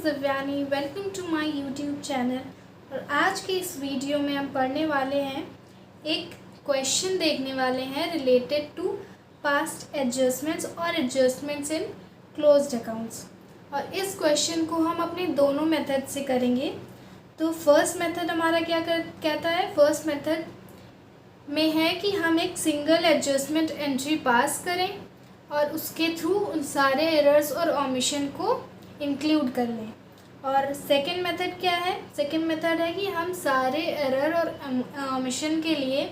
Divyani, welcome to my YouTube channel. और आज के इस वीडियो में हम पढ़ने वाले हैं, एक क्वेश्चन देखने वाले हैं रिलेटेड टू पास्ट एडजस्टमेंट्स और एडजस्टमेंट्स इन क्लोज्ड अकाउंट्स। और इस क्वेश्चन को हम अपने दोनों मेथड से करेंगे। तो फर्स्ट मेथड हमारा कहता है, फर्स्ट मेथड में है कि हम एक सिंगल एडजस्टमेंट एंट्री पास करें और उसके थ्रू उन सारे एरर्स और ओमिशन को इंक्लूड कर लें। और सेकंड मेथड क्या है? सेकंड मेथड है कि हम सारे एरर और ओमिशन के लिए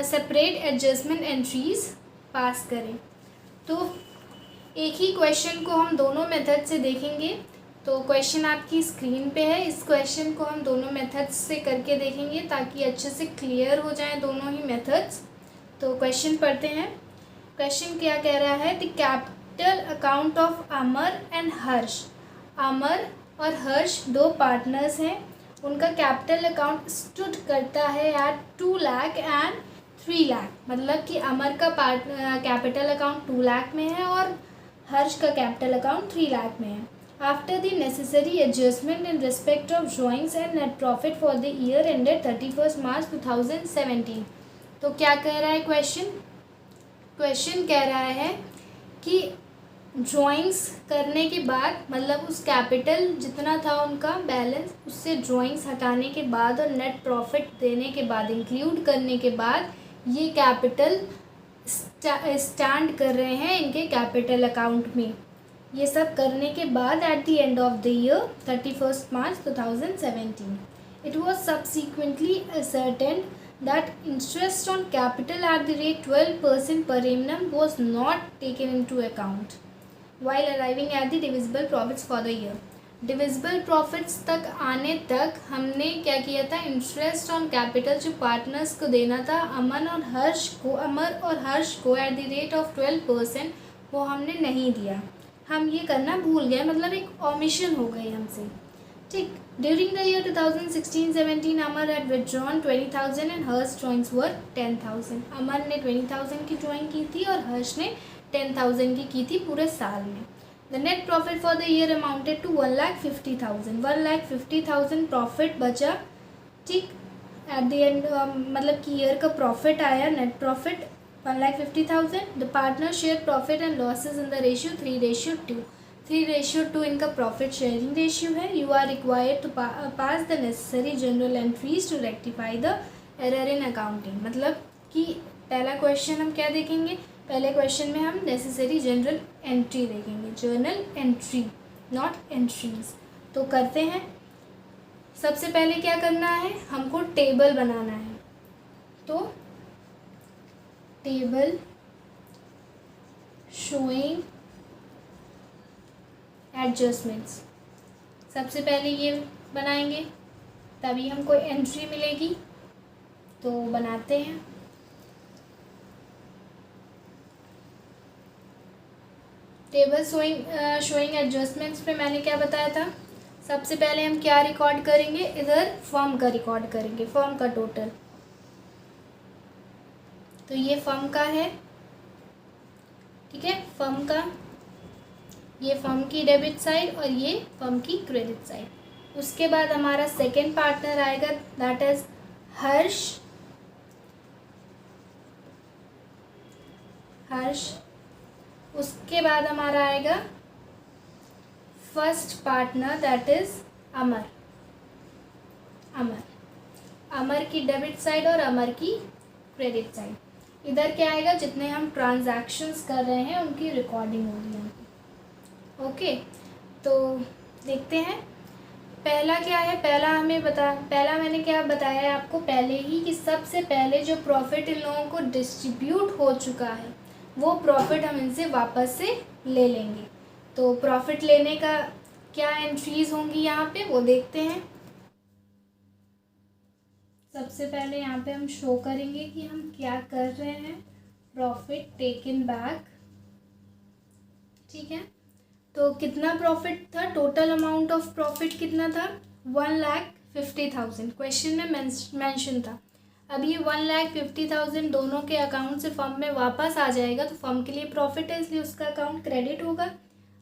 सेपरेट एडजस्टमेंट एंट्रीज पास करें। तो एक ही क्वेश्चन को हम दोनों मेथड से देखेंगे। तो क्वेश्चन आपकी स्क्रीन पे है, इस क्वेश्चन को हम दोनों मेथड्स से करके देखेंगे ताकि अच्छे से क्लियर हो जाए दोनों ही मेथड्स। तो क्वेश्चन पढ़ते हैं। क्वेश्चन क्या कह रहा है? The capital account of Amar and Harsh. Amar और हर्ष दो पार्टनर्स हैं, उनका कैपिटल अकाउंट स्टूड करता है एट 2 लाख एंड 3 लाख। मतलब कि अमर का कैपिटल अकाउंट 2 लाख में है और हर्ष का कैपिटल अकाउंट 3 लाख में है। After the necessary adjustment in respect of drawings and net profit for the year ended 31 मार्च 2017। तो क्या कह रहा है क्वेश्चन? क्वेश्चन कह रहा है कि ड्राइंग्स करने के बाद, मतलब उस कैपिटल जितना था उनका बैलेंस, उससे ड्राइंग्स हटाने के बाद और नेट प्रॉफिट देने के बाद, इंक्लूड करने के बाद, ये कैपिटल स्टैंड कर रहे हैं इनके कैपिटल अकाउंट में। ये सब करने के बाद at the end of the year 31 March 2017 it was subsequently ascertained that interest on capital at the rate 12% per annum was not taken into account while arriving at the divisible profits for the year. Divisible profits तक आने तक हमने क्या किया था? Interest on capital जो partners को देना था, अमर और हर्ष को एट द रेट ऑफ 12%, वो हमने नहीं दिया। हम ये करना भूल गए, मतलब एक ओमिशन हो गई हमसे। ठीक। During the year 2016-17 Amar had withdrawn 20,000 and Harsh drawings were 10,000। Amar ने 20,000 की ड्रॉइंग की थी और हर्ष ने 10,000 की थी पूरे साल में। The net profit for the year amounted to 1,50,000। 1,50,000 profit बचा। ठीक। एट द एंड मतलब कि ईयर का प्रॉफिट आया, net profit 1,50,000। The partner share profit and losses in the ratio 3:2। 3:2 इनका प्रॉफिट शेयरिंग रेशियो है। You are required to pass the necessary general entries to rectify the error in accounting. मतलब कि पहला question हम क्या देखेंगे? पहले क्वेश्चन में हम नेसेसरी जनरल एंट्री देखेंगे, जर्नल एंट्री, नॉट एंट्रीज। तो करते हैं। सबसे पहले क्या करना है? हमको टेबल बनाना है। तो टेबल शोइंग एडजस्टमेंट्स, सबसे पहले ये बनाएंगे, तभी हमको एंट्री मिलेगी। तो बनाते हैं। टेबल शोइंग एडजस्टमेंट्स पे मैंने क्या बताया था? सबसे पहले हम क्या रिकॉर्ड करेंगे? इधर फर्म का रिकॉर्ड करेंगे, फर्म का टोटल। तो ये फर्म का है, ठीक है, फर्म का, ये फर्म की डेबिट साइड और ये फर्म की क्रेडिट साइड। उसके बाद हमारा सेकंड पार्टनर आएगा, दैट इज हर्ष। उसके बाद हमारा आएगा फर्स्ट पार्टनर, दैट इज अमर। अमर की डेबिट साइड और अमर की क्रेडिट साइड। इधर क्या आएगा? जितने हम ट्रांजैक्शंस कर रहे हैं उनकी रिकॉर्डिंग होगी यहाँ पे। ओके, तो देखते हैं पहला क्या है। पहला मैंने क्या बताया है आपको पहले ही कि सबसे पहले जो प्रॉफिट इन लोगों को डिस्ट्रीब्यूट हो चुका है वो प्रॉफिट हम इनसे वापस से ले लेंगे। तो प्रॉफिट लेने का क्या एंट्रीज होंगी यहाँ पे, वो देखते हैं। सबसे पहले यहाँ पे हम शो करेंगे कि हम क्या कर रहे हैं। प्रॉफिट टेकन बैक, ठीक है। तो कितना प्रॉफिट था? टोटल अमाउंट ऑफ प्रॉफिट कितना था? 1,50,000 क्वेश्चन में मेंशन था। अब ये 1,50,000 दोनों के अकाउंट से फर्म में वापस आ जाएगा, तो फर्म के लिए प्रॉफिट है, इसलिए उसका अकाउंट क्रेडिट होगा।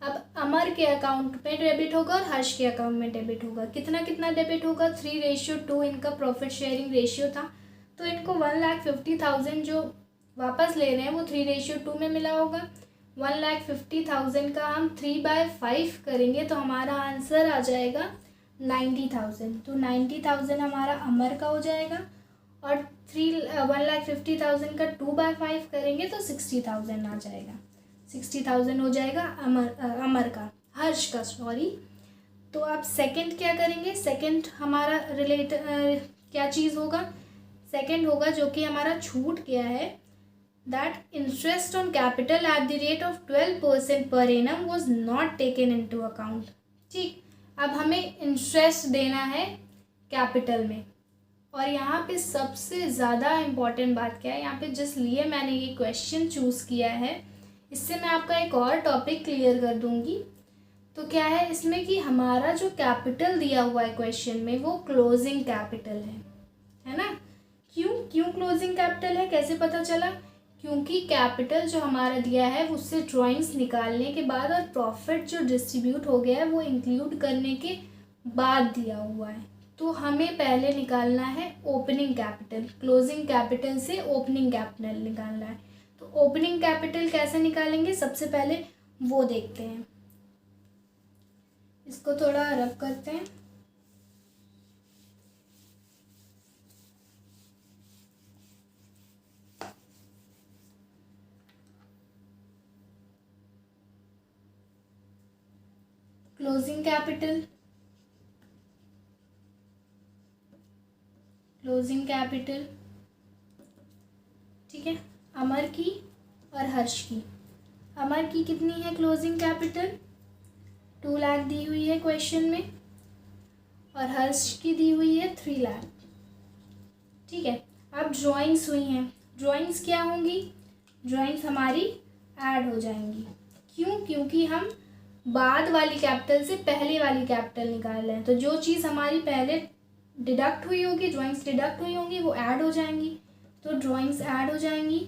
अब अमर के अकाउंट में डेबिट होगा और हर्ष के अकाउंट में डेबिट होगा। कितना कितना डेबिट होगा? 3:2 इनका प्रॉफिट शेयरिंग रेशियो था, तो इनको 1,50,000 जो वापस ले रहे हैं वो 3:2 में मिला होगा। 1,50,000 का हम 3/5 करेंगे तो हमारा आंसर आ जाएगा 90,000। तो 90,000 हमारा अमर का हो जाएगा और 1,50,000 का 2/5 करेंगे तो 60,000 आ जाएगा। 60,000 हो जाएगा अमर का, हर्ष का सॉरी। तो आप सेकंड क्या करेंगे? सेकंड हमारा क्या चीज़ होगा? सेकंड होगा जो कि हमारा छूट गया है, that interest on capital at the rate of 12% per annum was not taken into account. ठीक, अब हमें इंटरेस्ट देना है कैपिटल में, और यहाँ पे सबसे ज़्यादा इम्पॉर्टेंट बात क्या है, यहाँ पे जिस लिए मैंने ये क्वेश्चन चूज़ किया है, इससे मैं आपका एक और टॉपिक क्लियर कर दूँगी। तो क्या है इसमें कि हमारा जो कैपिटल दिया हुआ है क्वेश्चन में वो क्लोजिंग कैपिटल है ना। क्यों क्लोजिंग कैपिटल है, कैसे पता चला? क्योंकि कैपिटल जो हमारा दिया है उससे ड्राइंग्स निकालने के बाद और प्रॉफिट जो डिस्ट्रीब्यूट हो गया है वो इंक्लूड करने के बाद दिया हुआ है। तो हमें पहले निकालना है ओपनिंग कैपिटल, क्लोजिंग कैपिटल से ओपनिंग कैपिटल निकालना है। तो ओपनिंग कैपिटल कैसे निकालेंगे, सबसे पहले वो देखते हैं। इसको थोड़ा रब करते हैं। क्लोजिंग कैपिटल, क्लोजिंग कैपिटल, ठीक है, अमर की और हर्ष की। अमर की कितनी है क्लोजिंग कैपिटल? 2 लाख दी हुई है क्वेश्चन में, और हर्ष की दी हुई है 3 लाख। ठीक है, अब ड्राइंग्स हुई हैं। ड्राइंग्स क्या होंगी? ड्राइंग्स हमारी ऐड हो जाएंगी। क्यों? क्योंकि हम बाद वाली कैपिटल से पहले वाली कैपिटल निकाल रहे हैं, तो जो चीज़ हमारी पहले डिडक्ट हुई होगी, ड्राइंग्स डिडक्ट हुई होंगी, वो ऐड हो जाएंगी। तो ड्राइंग्स ऐड हो जाएंगी।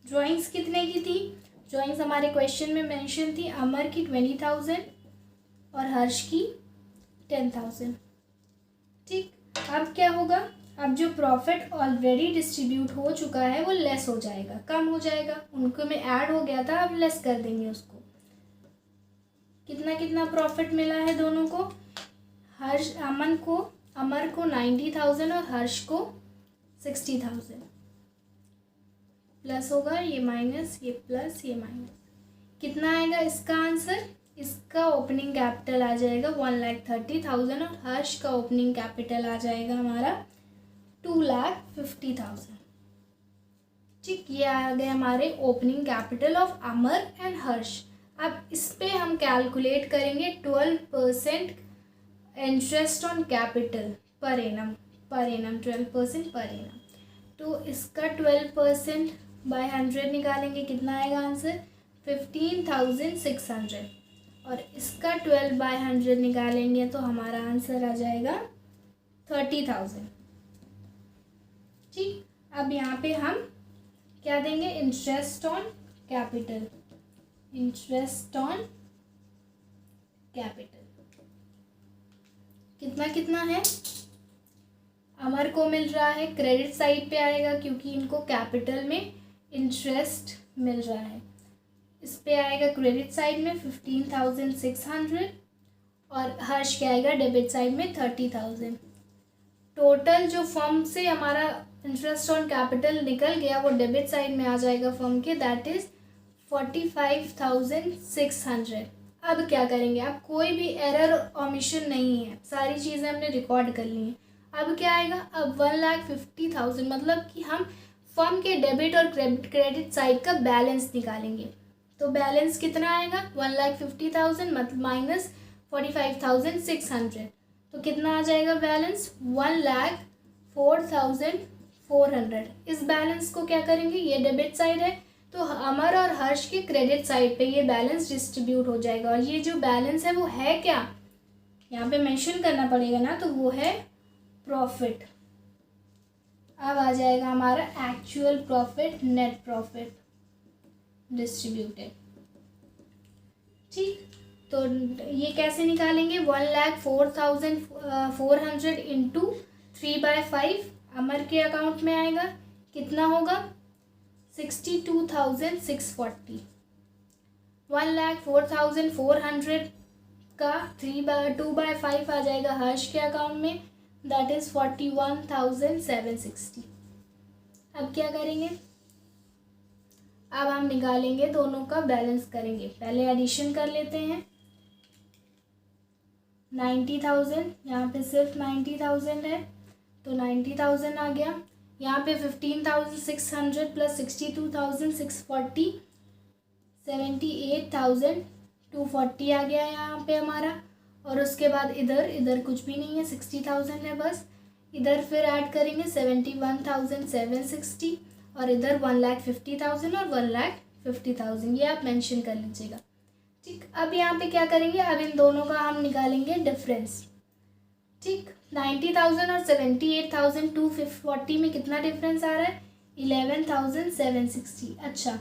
ड्राइंग्स कितने की थी? ड्राइंग्स हमारे क्वेश्चन में मेंशन थी, अमर की 20,000 और हर्ष की 10,000। ठीक, अब क्या होगा? अब जो प्रॉफिट ऑलरेडी डिस्ट्रीब्यूट हो चुका है वो लेस हो जाएगा, कम हो जाएगा। उनको में ऐड हो गया था, अब लेस कर देंगे उसको। कितना कितना प्रॉफिट मिला है दोनों को? अमर को 90,000 और हर्ष को 60,000। प्लस होगा, ये माइनस, ये प्लस, ये माइनस, कितना आएगा इसका आंसर? इसका ओपनिंग कैपिटल आ जाएगा 1,30,000 और हर्ष का ओपनिंग कैपिटल आ जाएगा हमारा 2,50,000। ठीक, ये आ गए हमारे opening capital of Amar and Harsh. अब इस पे हम कैलकुलेट करेंगे 12% interest on capital per annum 12% per annum. तो इसका 12% बाय 100 निकालेंगे, कितना आएगा आंसर? 15,600। और इसका 12/100 निकालेंगे तो हमारा आंसर आ जाएगा 30,000। ठीक, अब यहाँ पे हम क्या देंगे? Interest on capital, interest on capital कितना कितना है? अमर को मिल रहा है, क्रेडिट साइड पे आएगा क्योंकि इनको कैपिटल में इंटरेस्ट मिल रहा है। इस पे आएगा क्रेडिट साइड में 15,600 और हर्ष के आएगा डेबिट साइड में 30,000। टोटल जो फर्म से हमारा इंटरेस्ट ऑन कैपिटल निकल गया वो डेबिट साइड में आ जाएगा फर्म के, दैट इज़ 45,600। अब क्या करेंगे? अब कोई भी एरर ओमिशन नहीं है, सारी चीज़ें हमने रिकॉर्ड कर ली हैं। अब क्या आएगा? अब 1,50,000 मतलब कि हम फर्म के डेबिट और क्रेडिट साइड का बैलेंस निकालेंगे। तो बैलेंस कितना आएगा? 1,50,000 मतलब माइनस 45,600। तो कितना आ जाएगा बैलेंस? 1,04,400। इस बैलेंस को क्या करेंगे? ये डेबिट साइड है तो अमर और हर्ष के क्रेडिट साइड पे ये बैलेंस डिस्ट्रीब्यूट हो जाएगा। और ये जो बैलेंस है वो है क्या, यहाँ पे मेंशन करना पड़ेगा ना, तो वो है प्रॉफिट। अब आ जाएगा हमारा actual profit, net profit distributed. ठीक, तो ये कैसे निकालेंगे? 1,04,400 इंटू 3/5 अमर के अकाउंट में आएगा, कितना होगा? 62,640। 1,04,400 का 2/5 आ जाएगा हर्ष के अकाउंट में, दैट इज़ 41,760। अब क्या करेंगे? अब हम निकालेंगे, दोनों का बैलेंस करेंगे। पहले एडिशन कर लेते हैं। 90,000, यहाँ पे सिर्फ 90,000 है तो 90,000 आ गया। यहाँ पे 15,600 प्लस 62,640 78,240 आ गया यहाँ पे हमारा। और उसके बाद इधर कुछ भी नहीं है, 60,000 है बस। इधर फिर ऐड करेंगे 71,760 और इधर 1,50,000 और 1,50,000, ये आप मेंशन कर लीजिएगा। ठीक, अब यहाँ पे क्या करेंगे? अब इन दोनों का हम निकालेंगे डिफरेंस। ठीक, 90,000 और 78,240 में कितना डिफरेंस आ रहा है? 11,760। अच्छा,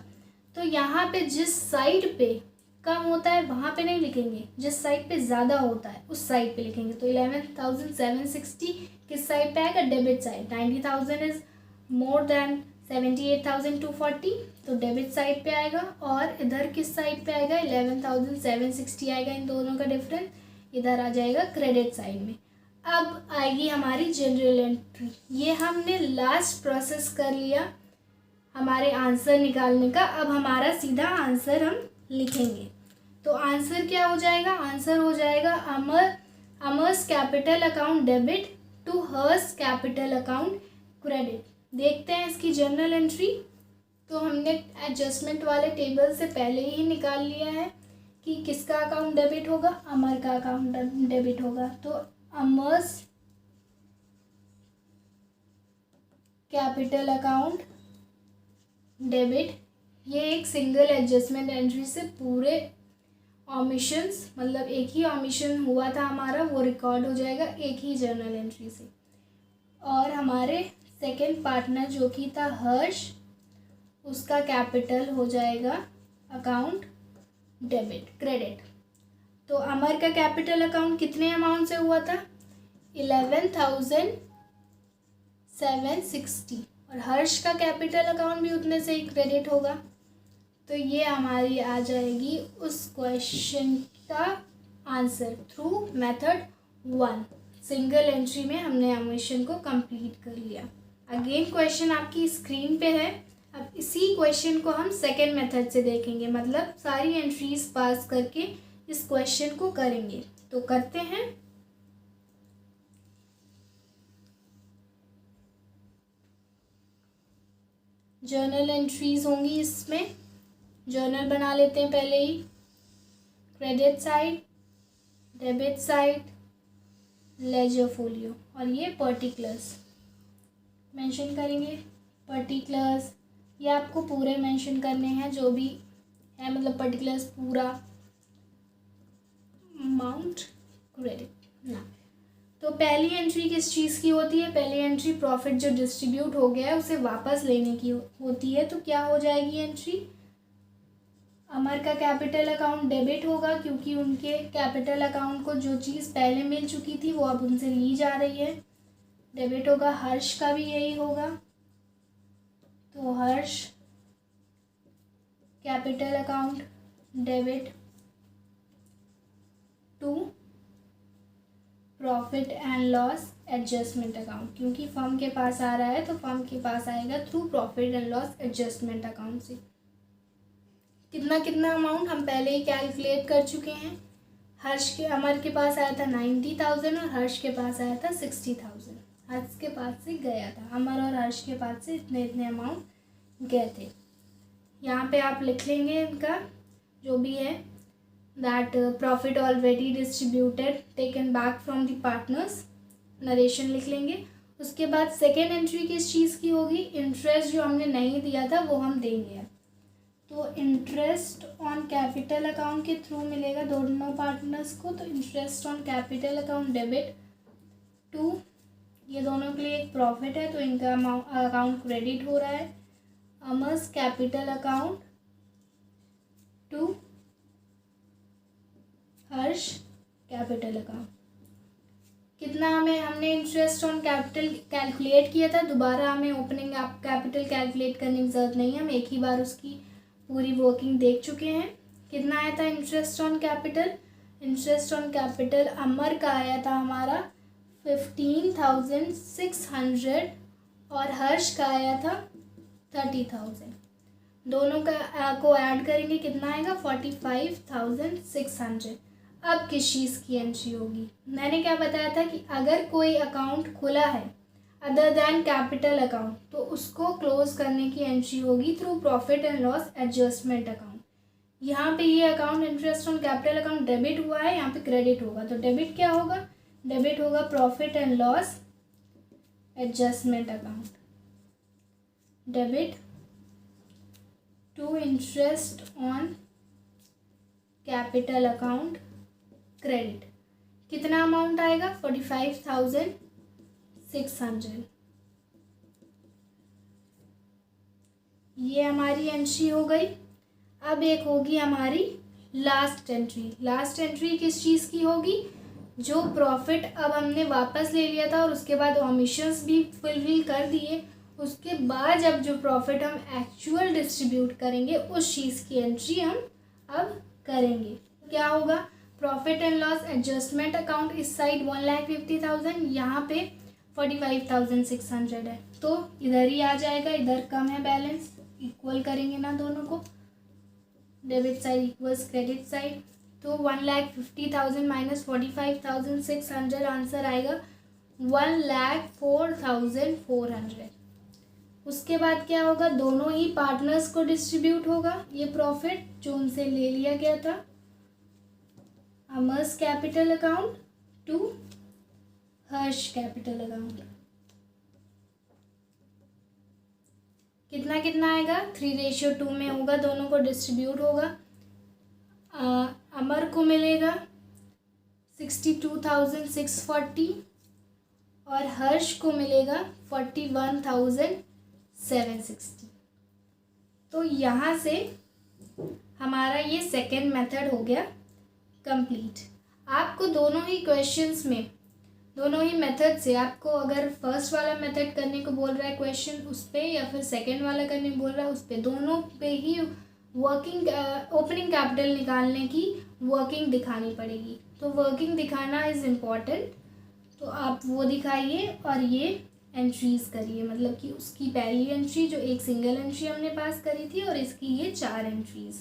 तो यहाँ पे जिस साइड पे कम होता है वहाँ पे नहीं लिखेंगे, जिस साइड पे ज़्यादा होता है उस साइड पे लिखेंगे। तो 11,760 किस साइड पे आएगा? Debit side. 90,000 is more than 78,240 तो डेबिट साइड पे आएगा। और इधर किस साइड पे आएगा? 11,760 आएगा। इन दोनों का डिफरेंस इधर आ जाएगा क्रेडिट साइड में। अब आएगी हमारी जनरल एंट्री। ये हमने लास्ट प्रोसेस कर लिया हमारे आंसर निकालने का। अब हमारा सीधा आंसर हम लिखेंगे। तो आंसर क्या हो जाएगा? आंसर हो जाएगा Amar's capital account debit to Harsh's capital account credit. देखते हैं इसकी जर्नल एंट्री। तो हमने एडजस्टमेंट वाले टेबल से पहले ही निकाल लिया है कि किसका अकाउंट डेबिट होगा? अमर का अकाउंट डेबिट होगा। तो अमर्स कैपिटल अकाउंट डेबिट, ये एक सिंगल एडजस्टमेंट एंट्री से पूरे ऑमिशंस, मतलब एक ही ऑमिशन हुआ था हमारा, वो रिकॉर्ड हो जाएगा एक ही जर्नल एंट्री से। और हमारे सेकंड पार्टनर जो कि था हर्ष, उसका कैपिटल हो जाएगा अकाउंट डेबिट क्रेडिट। तो अमर का कैपिटल अकाउंट कितने अमाउंट से हुआ था? 11,760 और हर्ष का कैपिटल अकाउंट भी उतने से ही क्रेडिट होगा। तो ये हमारी आ जाएगी उस क्वेश्चन का answer through method 1। Single entry में हमने ऑमिशन को कंप्लीट कर लिया। अगेन क्वेश्चन आपकी स्क्रीन पे है। अब इसी क्वेश्चन को हम सेकेंड मेथड से देखेंगे, मतलब सारी एंट्रीज पास करके इस क्वेश्चन को करेंगे। तो करते हैं। जर्नल एंट्रीज होंगी इसमें, जर्नल बना लेते हैं पहले ही। Credit side, debit side, ledger folio, और ये पर्टिकुलर्स मेंशन करेंगे। पर्टिकुलर्स ये आपको पूरे मेंशन करने हैं जो भी है, मतलब पर्टिकुलर्स पूरा अमाउंट क्रेडिट ना। तो पहली एंट्री किस चीज़ की होती है? पहली एंट्री प्रॉफिट जो डिस्ट्रीब्यूट हो गया है उसे वापस लेने की होती है। तो क्या हो जाएगी एंट्री? अमर का कैपिटल अकाउंट डेबिट होगा क्योंकि उनके कैपिटल अकाउंट को जो चीज़ पहले मिल चुकी थी वो अब उनसे ली जा रही है, डेबिट होगा। हर्ष का भी यही होगा। तो Harsh capital account debit to profit and loss adjustment account, क्योंकि फर्म के पास आ रहा है तो फर्म के पास आएगा through profit and loss adjustment account से। कितना कितना अमाउंट हम पहले ही कैलकुलेट कर चुके हैं। अमर के पास आया था 90,000 और हर्ष के पास आया था 60,000। हर्ष के पास से गया था, अमर और हर्ष के पास से इतने इतने अमाउंट गए थे। यहाँ पे आप लिख लेंगे इनका जो भी है, that profit already distributed taken back from the partners, narration लिख लेंगे। उसके बाद सेकेंड एंट्री किस चीज़ की होगी? इंटरेस्ट जो हमने नहीं दिया था वो हम देंगे। तो इंटरेस्ट ऑन कैपिटल अकाउंट के थ्रू मिलेगा दोनों पार्टनर्स को। तो interest on capital account debit to, ये दोनों के लिए एक प्रॉफिट है तो इनका अकाउंट क्रेडिट हो रहा है। Amar's capital account to Harsh capital account. कितना हमने इंटरेस्ट ऑन कैपिटल कैलकुलेट किया था, दोबारा हमें ओपनिंग कैपिटल कैलकुलेट करने की ज़रूरत नहीं है, हम एक ही बार उसकी पूरी वर्किंग देख चुके हैं। कितना आया था interest on capital? Interest on capital Amar का आया था हमारा 15,600 और हर्ष का आया था 30,000। दोनों का को ऐड करेंगे कितना आएगा? 45,600। अब किस चीज़ की एंट्री होगी? मैंने क्या बताया था कि अगर कोई अकाउंट खुला है अदर दैन कैपिटल अकाउंट तो उसको क्लोज करने की एंट्री होगी through profit and loss adjustment account. यहाँ पे ये account interest on capital account debit हुआ है, यहाँ पे क्रेडिट होगा, तो डेबिट क्या होगा? डेबिट होगा profit and loss adjustment account. Debit to interest on capital account credit. कितना अमाउंट आएगा? 45,600। ये हमारी एंट्री हो गई। अब एक होगी हमारी लास्ट एंट्री। लास्ट एंट्री किस चीज़ की होगी? जो प्रॉफिट अब हमने वापस ले लिया था और उसके बाद ओमिशंस भी फुलफिल कर दिए, उसके बाद जब जो प्रॉफिट हम एक्चुअल डिस्ट्रीब्यूट करेंगे उस चीज़ की एंट्री हम अब करेंगे। क्या होगा? Profit and loss adjustment account इस साइड 1,50,000, यहाँ पे 45,600 है, तो इधर ही आ जाएगा, इधर कम है बैलेंस, इक्वल करेंगे ना दोनों को, debit side equals credit side, तो 1,50,000 माइनस 45,600 आंसर आएगा 1,04,400। उसके बाद क्या होगा? दोनों ही पार्टनर्स को डिस्ट्रीब्यूट होगा ये प्रॉफिट जो उनसे ले लिया गया था, Amar's capital account to Harsh capital account. कितना कितना आएगा? 3:2 में होगा, दोनों को डिस्ट्रीब्यूट होगा। अमर को मिलेगा 62,640 और हर्ष को मिलेगा 41,760। तो यहाँ से हमारा ये सेकेंड मेथड हो गया कंप्लीट। आपको दोनों ही क्वेश्चंस में, दोनों ही मेथड से, आपको अगर फर्स्ट वाला मेथड करने को बोल रहा है क्वेश्चन उस पर, या फिर सेकेंड वाला करने को बोल रहा है उस पर, दोनों पे ही वर्किंग ओपनिंग कैपिटल निकालने की वर्किंग दिखानी पड़ेगी। तो वर्किंग दिखाना इज़ इम्पॉर्टेंट, तो आप वो दिखाइए और ये एंट्रीज़ करिए, मतलब कि उसकी पहली एंट्री जो एक सिंगल एंट्री हमने पास करी थी और इसकी ये 4 एंट्रीज़,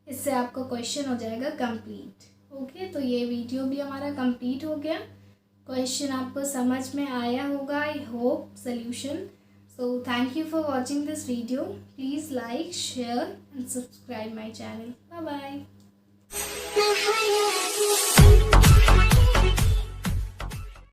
इससे आपका क्वेश्चन हो जाएगा कंप्लीट। ओके, तो ये वीडियो भी हमारा कंप्लीट हो गया। क्वेश्चन आपको समझ में आया होगा, I hope solution. So thank you for watching this video. Please like, share and subscribe my channel. Bye bye.